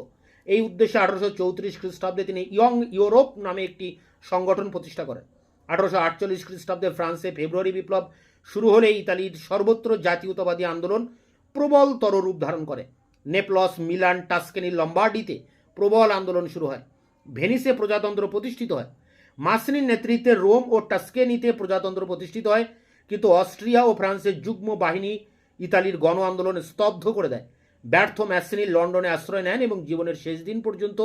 এই উদ্দেশ্যে 1834 খ্রিস্টাব্দে তিনি ইয়ং ইউরোপ নামে একটি সংগঠন প্রতিষ্ঠা করেন। 1848 খ্রিস্টাব্দে ফ্রান্সে ফেব্রুয়ারি বিপ্লব শুরু হলে ইতালির সর্বত্র জাতীয়তাবাদী আন্দোলন প্রবলতর রূপ ধারণ করে। নেপলস, মিলান, টাস্কেনি, লম্বার্ডিতে প্রবল আন্দোলন শুরু হয়। ভেনিসে প্রজাতন্ত্র প্রতিষ্ঠিত হয়। মাসিনির নেতৃত্বে রোম ও টাস্কেনিতে প্রজাতন্ত্র প্রতিষ্ঠিত হয়। কিন্তু অস্ট্রিয়া ও ফ্রান্সের যুগ্ম বাহিনী ইতালির গণ আন্দোলনে স্তব্ধ করে দেয়। ব্যর্থ ম্যাসিনি লন্ডনে আশ্রয় নেন এবং জীবনের শেষ দিন পর্যন্ত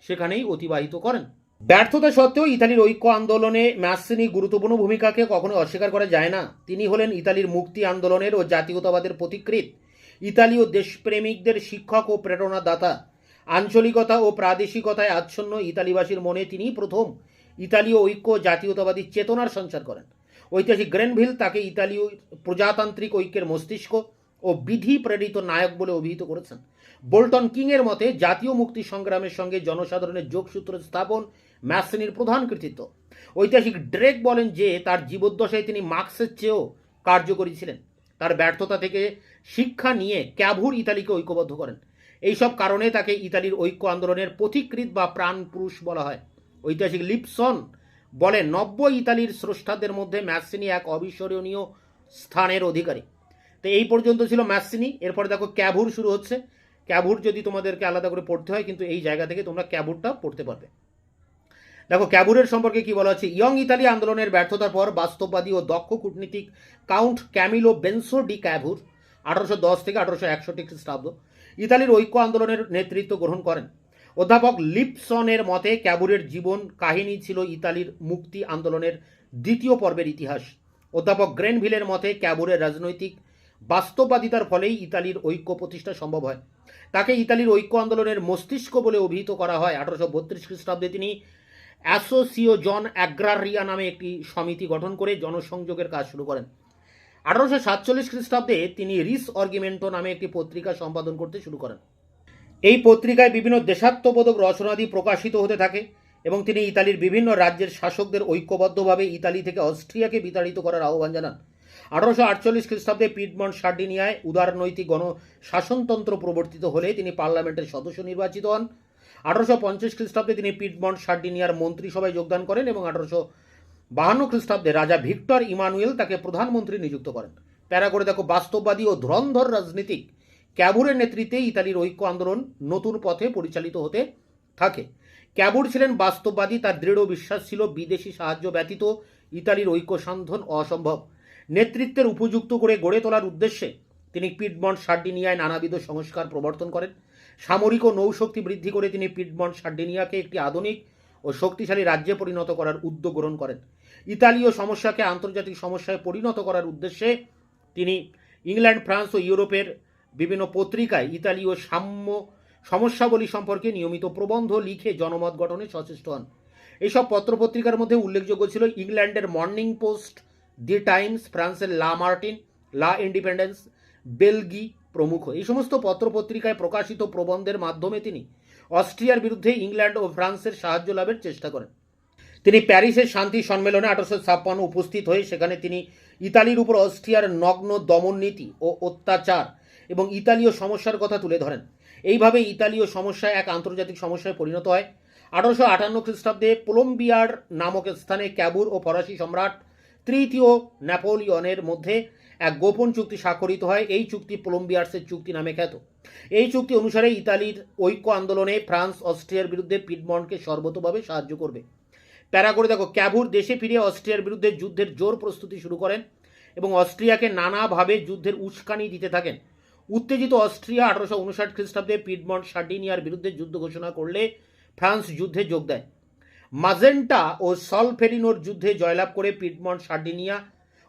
সেখানেই অতিবাহিত করেন। ব্যর্থতা সত্ত্বেও ইতালির ঐক্য আন্দোলনে ম্যাসিনি গুরুত্বপূর্ণ ভূমিকাকে কখনো অস্বীকার করা যায় না। তিনি হলেন ইতালির মুক্তি আন্দোলনের ও জাতীয়তাবাদের পথিকৃৎ, ইতালীয় দেশপ্রেমিকদের শিক্ষক ও প্রেরণাদাতা। আঞ্চলিকতা ও প্রাদেশিকতায় আচ্ছন্ন ইতালিবাসীর মনে তিনি প্রথম ইতালীয় ঐক্য জাতীয়তাবাদী চেতনার সঞ্চার করেন। ঐতিহাসিক গ্রেনভিল তাকে ইতালীয় প্রজাতান্ত্রিক ঐক্যের মস্তিষ্ক ও বিধি প্রেরিত নায়ক বলে অভিহিত করেছেন। বোল্টন কিংয়ের মতে জাতীয় মুক্তি সংগ্রামের সঙ্গে জনসাধারণের যোগসূত্র স্থাপন ম্যাসিনির প্রধান কৃতিত্ব। ঐতিহাসিক ড্রেক বলেন যে তার জীবদ্দশায় তিনি মার্ক্সের চেয়েও কার্যকরী ছিলেন। তার ব্যর্থতা থেকে শিক্ষা নিয়ে ক্যাভুর ইতালিকে ঐক্যবদ্ধ করেন। এইসব কারণে তাকে ইতালির ঐক্য আন্দোলনের পথিকৃৎ বা প্রাণ পুরুষ বলা হয়। ঐতিহাসিক লিপসন বলে নব্য ইতালির স্রষ্টাদের মধ্যে ম্যাসিনি এক অবিস্মরণীয় স্থানের অধিকারী। তো এই পর্যন্ত ছিল ম্যাসিনি। এরপরে দেখো ক্যাভুর শুরু হচ্ছে। ক্যাভুর যদি তোমাদেরকে আলাদা করে পড়তে হয়, কিন্তু এই জায়গা থেকে তোমরা ক্যাভুরটা পড়তে পারবে। দেখো ক্যাভুরের সম্পর্কে কি বলা হচ্ছে। ইয়ং ইতালি আন্দোলনের ব্যর্থতার পর বাস্তববাদী ও দক্ষ কূটনীতিক কাউন্ট ক্যামিলো বেনসো ডি ক্যাভুর 1810 থেকে 1861 খ্রিস্টাব্দ ইতালির ঐক্য আন্দোলনের নেতৃত্ব গ্রহণ করেন। অধ্যাপক লিপসনের মতে ক্যাভুরের জীবন কাহিনী ছিল ইতালির মুক্তি আন্দোলনের দ্বিতীয় পর্বের ইতিহাস। অধ্যাপক গ্রেনভিলের মতে ক্যাভুরের রাজনৈতিক বাস্তববাদিতার ফলেই ইতালির ঐক্য প্রতিষ্ঠা সম্ভব হয়। তাকে ইতালির ঐক্য আন্দোলনের মস্তিষ্ক বলে অভিহিত করা হয়। 1832 খ্রিস্টাব্দে তিনি অ্যাসোসিওজন অ্যাগ্রারিয়া নামে একটি সমিতি গঠন করে জনসংযোগের কাজ শুরু করেন। 1847 খ্রিস্টাব্দে তিনি রিস অর্গিমেন্টো নামে একটি পত্রিকা সম্পাদন করতে শুরু করেন। এই পত্রিকায় বিভিন্ন দেশাত্মবোধক রচনাদি প্রকাশিত হতে থাকে এবং তিনি ইতালির বিভিন্ন রাজ্যের শাসকদের ঐক্যবদ্ধভাবে ইতালি থেকে অস্ট্রিয়াকে বিতাড়িত করার আহ্বান জানান। 1848 খ্রিস্টাব্দে পিডমন্ট সার্ডিনিয়ায় উদারনৈতিক গণশাসনতন্ত্র প্রবর্তিত হলে তিনি পার্লামেন্টের সদস্য নির্বাচিত হন। 1850 খ্রিস্টাব্দে তিনি পিডমন্ট সার্ডিনিয়ার মন্ত্রিসভায় যোগদান করেন এবং 1852 খ্রিস্টাব্দে রাজা ভিক্টর ইমানুয়েল তাকে প্রধানমন্ত্রী নিযুক্ত করেন। প্যারা করে দেখো বাস্তববাদী ও ধুরন্ধর রাজনীতিক ক্যাভুরের নেতৃত্বে ইতালির ঐক্য আন্দোলন নতুন পথে পরিচালিত হতে থাকে। ক্যাভুর ছিলেন বাস্তববাদী। তার দৃঢ় বিশ্বাস ছিল বিদেশি সাহায্য ব্যতীত ইতালির ঐক্য সাধন অসম্ভব। নেতৃত্বের উপযুক্ত করে গড়ে তোলার উদ্দেশ্যে তিনি পিডমন্ট সার্ডিনিয়ায় নানাবিধ সংস্কার প্রবর্তন করেন। সামরিক ও নৌশক্তি বৃদ্ধি করে তিনি পিডমন্ট সার্ডিনিয়াকে একটি আধুনিক ও শক্তিশালী রাজ্যে পরিণত করার উদ্যোগ গ্রহণ করেন। ইতালীয় সমস্যাকে আন্তর্জাতিক সমস্যায় পরিণত করার উদ্দেশ্যে তিনি ইংল্যান্ড, ফ্রান্স ও ইউরোপের বিভিন্ন পত্রিকায় ইতালীয় সমস্যাবলী সম্পর্কে নিয়মিত প্রবন্ধ লিখে জনমত গঠনে সচেষ্ট হন। এইসব পত্রপত্রিকার মধ্যে উল্লেখযোগ্য ছিল ইংল্যান্ডের মর্নিং পোস্ট, দি টাইমস, ফ্রান্সের লা মার্টিন, লা ইন্ডিপেন্ডেন্স, বেলগি প্রমুখ। এই সমস্ত পত্রপত্রিকায় প্রকাশিত প্রবন্ধের মাধ্যমে তিনি অস্ট্রিয়ার বিরুদ্ধে ইংল্যান্ড ও ফ্রান্সের সাহায্য লাভের চেষ্টা করেন। তিনি প্যারিসের শান্তি সম্মেলনে 1856 উপস্থিত হয়ে সেখানে তিনি ইতালির উপর অস্ট্রিয়ার নগ্ন দমন নীতি ও অত্যাচার এবং ইতালীয় সমস্যার কথা তুলে ধরেন। এইভাবে ইতালীয় সমস্যা এক আন্তর্জাতিক সমস্যায় পরিণত হয়। 1858 খ্রিস্টাব্দে কোলম্বিয়ার নামক স্থানে ক্যাভুর ও ফরাসি সম্রাট তৃতীয় নেপোলিয়নের মধ্যে এক গোপন চুক্তি স্বাক্ষরিত হয়। এই চুক্তি কোলম্বিয়ার্সের চুক্তি নামে খ্যাত। এই চুক্তি অনুসারে ইতালির ঐক্য আন্দোলনে ফ্রান্স অস্ট্রিয়ার বিরুদ্ধে পিডমন্টকে সর্বতোভাবে সাহায্য করবে। প্যারা করে দেখো ক্যাভুর দেশে ফিরে অস্ট্রিয়ার বিরুদ্ধে যুদ্ধের জোর প্রস্তুতি শুরু করেন এবং অস্ট্রিয়াকে নানাভাবে যুদ্ধের উস্কানি দিতে থাকেন। উত্তেজিত অস্ট্রিয়া 1859 খ্রিস্টাব্দে পিডমন্ট সার্ডিনিয়ার বিরুদ্ধে যুদ্ধ ঘোষণা করলে ফ্রান্স যুদ্ধে যোগ দেয়। মাজেন্টা ও সলফেরিনোর যুদ্ধে জয়লাভ করে পিডমন্ট সার্ডিনিয়া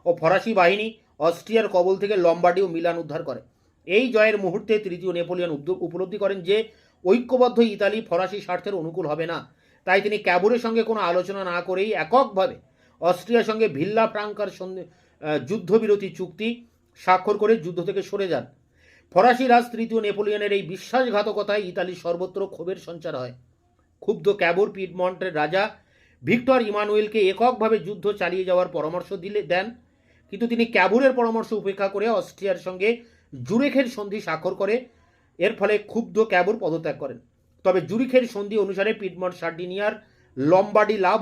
ও ফরাসি বাহিনী অস্ট্রিয়ার কবল থেকে লম্বার্ডি ও মিলান উদ্ধার করে। এই জয়ের মুহূর্তে তৃতীয় নেপোলিয়ন উপলব্ধি করেন যে ঐক্যবদ্ধ ইতালি ফরাসি স্বার্থের অনুকূল হবে না। তাই তিনি ক্যাভুরের সঙ্গে কোনো আলোচনা না করেই এককভাবে অস্ট্রিয়ার সঙ্গে ভিল্লা ফ্রাঙ্কার যুদ্ধবিরতি চুক্তি স্বাক্ষর করে যুদ্ধ থেকে সরে যান। ফরাসি রাজ তৃতীয় নেপোলিয়নের এই বিশ্বাসঘাতকতায় ইতালির সর্বত্র ক্ষোভের সঞ্চার হয়। ক্ষুব্ধ ক্যাভুর পিডমন্টের রাজা ভিক্টর ইমানুয়েলকে এককভাবে যুদ্ধ চালিয়ে যাওয়ার পরামর্শ দেন, কিন্তু তিনি ক্যাভুরের পরামর্শ উপেক্ষা করে অস্ট্রিয়ার সঙ্গে জুরিখের সন্ধি স্বাক্ষর করে। এর ফলে ক্ষুব্ধ ক্যাভুর পদত্যাগ করেন। তবে জুরিখের সন্ধি অনুসারে পিডমন্ট সার্ডিনিয়ার লম্বার্ডি লাভ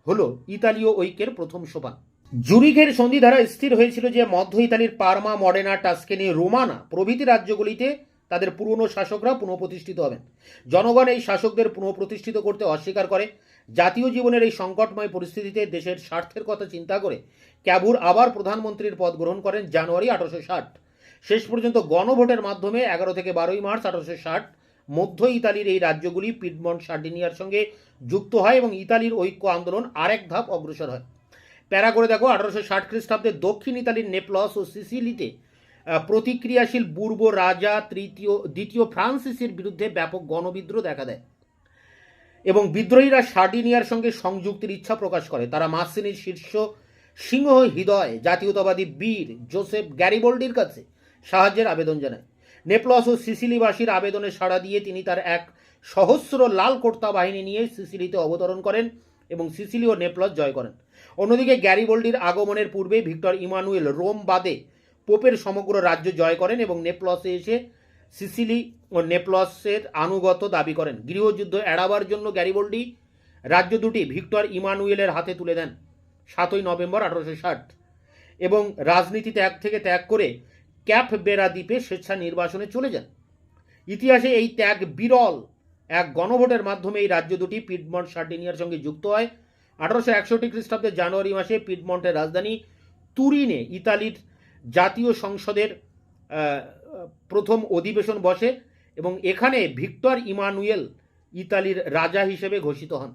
হল ইতালীয় ঐক্যের প্রথম সোপান। জুরিখের সন্ধি দ্বারা স্থির হয়েছিল যে মধ্য ইতালির পারমা, মডেনা, টাস্কেনি, রোমানা প্রভৃতি রাজ্যগুলিতে তাদের পুরনো শাসকরা পুনঃপ্রতিষ্ঠিত হবেন। জনগণ এই শাসকদের পুনঃপ্রতিষ্ঠিত করতে অস্বীকার করে। জাতীয় জীবনের এই সংকটময় পরিস্থিতিতে দেশের স্বার্থের কথা চিন্তা করে ক্যাভুর আবার প্রধানমন্ত্রীর পদ গ্রহণ করেন জানুয়ারি 1860। শেষ পর্যন্ত গণভোটের মাধ্যমে 11 থেকে 12 মার্চ 1860 মধ্য ইতালির এই রাজ্যগুলি পিডমন্ট সার্ডিনিয়ার সঙ্গে যুক্ত হয় এবং ইতালির ঐক্য আন্দোলন আরেক ধাপ অগ্রসর হয়। প্যারা করে দেখো, 1860 খ্রিস্টাব্দে দক্ষিণ ইতালির নেপলস ও সিসিলিতে প্রতিক্রিয়াশীল বুর্ব রাজা দ্বিতীয় ফ্রান্সিসের বিরুদ্ধে ব্যাপক গণবিদ্রোহ দেখা দেয় এবং বিদ্রোহীরা সার্ডিনিয়ার সঙ্গে সংযুক্তির ইচ্ছা প্রকাশ করে। তারা মাসিনির শীর্ষ সিংহ হৃদয় জাতীয়তাবাদী বীর জোসেফ গ্যারিবোল্ডির কাছে সাহায্যের আবেদন জানায়। নেপলস ও সিসিলিবাসীর আবেদনে সাড়া দিয়ে তিনি তার এক সহস্র লাল কোর্তা বাহিনী নিয়ে সিসিলিতে অবতরণ করেন এবং সিসিলি ও নেপলস জয় করেন। অন্যদিকে গ্যারিবোল্ডির আগমনের পূর্বে ভিক্টর ইমানুয়েল রোম বাদে পোপের সমগ্র রাজ্য জয় করেন এবং নেপলসে এসে সিসিলি ও নেপলসের আনুগত্য দাবি করেন। গৃহযুদ্ধ এড়াবার জন্য গ্যারিবোল্ডি রাজ্য দুটি ভিক্টর ইমানুয়েলের হাতে তুলে দেন 7 নভেম্বর 1860 এবং রাজনীতি ত্যাগ করে ক্যাপ বেরা দ্বীপে স্বেচ্ছা নির্বাসনে চলে যান। ইতিহাসে এই ত্যাগ বিরল। এক গণভোটের মাধ্যমে এই রাজ্য দুটি পিডমন্ট সার্ডিনিয়ার সঙ্গে যুক্ত হয়। 1861 খ্রিস্টাব্দের জানুয়ারি মাসে পিডমন্টের রাজধানী তুরিনে ইতালির জাতীয় সংসদের প্রথম অধিবেশন বসে এবং এখানে ভিক্টর ইমানুয়েল ইতালির রাজা হিসেবে ঘোষিত হন।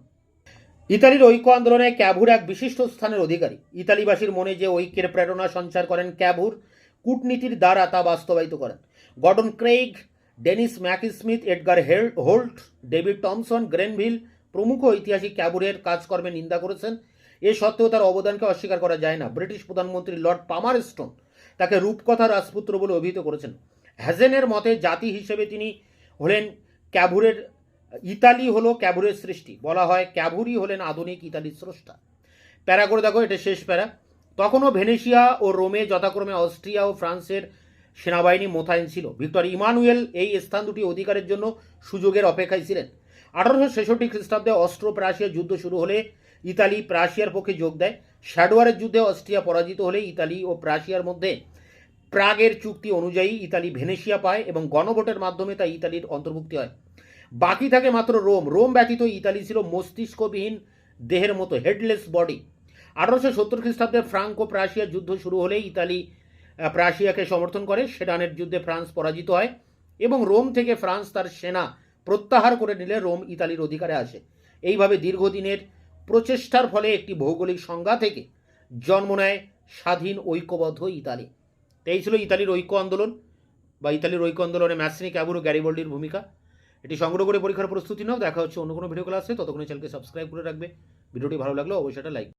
ইতালির ঐক্য আন্দোলনে ক্যাভুর এক বিশিষ্ট স্থানের অধিকারী। ইতালিবাসীর মনে যে ঐক্যের প্রেরণা সঞ্চার করেন ক্যাভুর, কূটনীতির দ্বারা তা বাস্তবায়িত করেন। Gordon Craig, Dennis Mack Smith, Edgar Holt, David Thomson, Grenville প্রমুখ ঐতিহাসিক ক্যাভুরের কাজকর্মে নিন্দা করেছেন। এ সত্ত্বেও তার অবদানকে অস্বীকার করা যায় না। ব্রিটিশ প্রধানমন্ত্রী লর্ড পামারস্টোন তাকে রূপকথা রাজপুত্র বলে অভিহিত করেছেন। হ্যাজেনের মতে জাতি হিসেবে তিনি হলেন ক্যাভুরের, ইতালি হলো ক্যাভুরের সৃষ্টি। বলা হয় ক্যাভুরই হলেন আধুনিক ইতালির স্রষ্টা। প্যারা করে দেখো, এটা শেষ প্যারা। তখনও ভেনেশিয়া ও রোমে যথাক্রমে অস্ট্রিয়া ও ফ্রান্সের সেনাবাহিনী মোতায়েন ছিল। ভিক্টর ইমানুয়েল এই স্থান দুটি অধিকারের জন্য সুযোগের অপেক্ষায় ছিলেন। 1866 খ্রিস্টাব্দে অস্ট্রো প্রাশিয়া যুদ্ধ শুরু হলে ইতালি প্রাশিয়ার পক্ষে যোগ দেয়। শ্যাডোয়ারের যুদ্ধে অস্ট্রিয়া পরাজিত হলে ইতালি ও প্রাশিয়ার মধ্যে প্রাগের চুক্তি অনুযায়ী ইতালি ভেনেশিয়া পায় এবং গণভোটের মাধ্যমে তা ইতালির অন্তর্ভুক্তি হয়। বাকি থাকে মাত্র রোম। রোম ব্যতীত ইতালি ছিল মস্তিষ্কবিহীন দেহের মতো, হেডলেস বডি। 1870 খ্রিস্টাব্দে ফ্রাঙ্কো প্রাশিয়া যুদ্ধ শুরু হলে ইতালি প্রাশিয়াকে সমর্থন করে। সেডানের যুদ্ধে ফ্রান্স পরাজিত হয় এবং রোম থেকে ফ্রান্স তার সেনা প্রত্যাহার করে নিলে রোম ইতালির অধিকারে আসে। এইভাবে দীর্ঘদিনের প্রচেষ্টার ফলে একটি ভৌগোলিক সংজ্ঞা থেকে জন্ম নেয় স্বাধীন ঐক্যবদ্ধ ইতালি। এই ছিল ইতালির ঐক্য আন্দোলন বা ইতালির ঐক্য আন্দোলনে ম্যাসিনি, ক্যাভুর ও গ্যারিবোল্ডির ভূমিকা। এটি সংগ্রহ করে পরীক্ষার প্রস্তুতি নাও। দেখা হচ্ছে অন্য কোনো ভিডিও ক্লাসে। ততক্ষণে চ্যানেলকে সাবস্ক্রাইব করে রাখবে। ভিডিওটি ভালো লাগলে অবশ্যই একটা লাইক।